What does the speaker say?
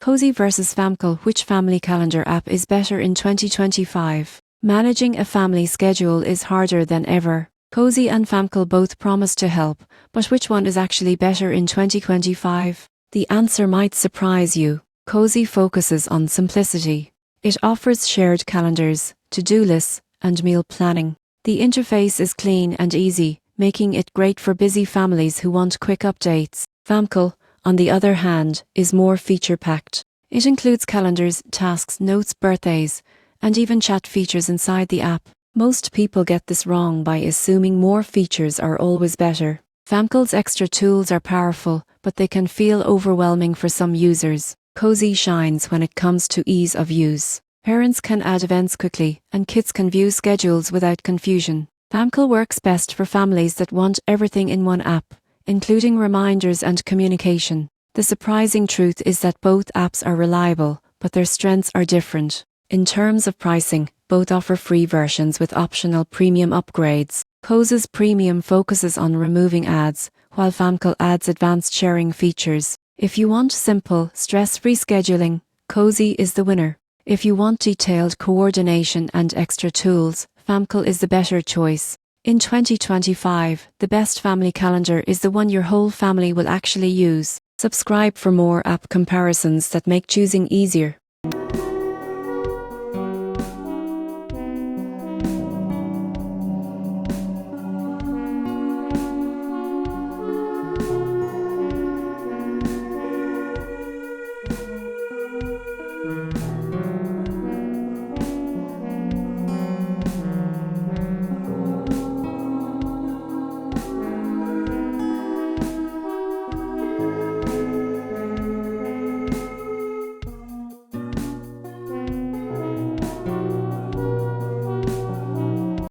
Cozi versus FamCal. Which family calendar app is better in 2025? Managing a family schedule is harder than ever. Cozi and FamCal both promise to help, but which one is actually better in 2025? The answer might surprise you. Cozi focuses on simplicity. It offers shared calendars, to-do lists, and meal planning. The interface is clean and easy, making it great for busy families who want quick updates. FamCal, on the other hand, is more feature-packed. It includes calendars, tasks, notes, birthdays, and even chat features inside the app. Most people get this wrong by assuming more features are always better. FamCal's extra tools are powerful, but they can feel overwhelming for some users. Cozi shines when it comes to ease of use. Parents can add events quickly, and kids can view schedules without confusion. FamCal works best for families that want everything in one app, including reminders and communication. The surprising truth is that both apps are reliable, but their strengths are different. In terms of pricing, both offer free versions with optional premium upgrades. Cozi's premium focuses on removing ads, while FamCal adds advanced sharing features. If you want simple, stress-free scheduling, Cozi is the winner. If you want detailed coordination and extra tools, FamCal is the better choice. In 2025, the best family calendar is the one your whole family will actually use. Subscribe for more app comparisons that make choosing easier.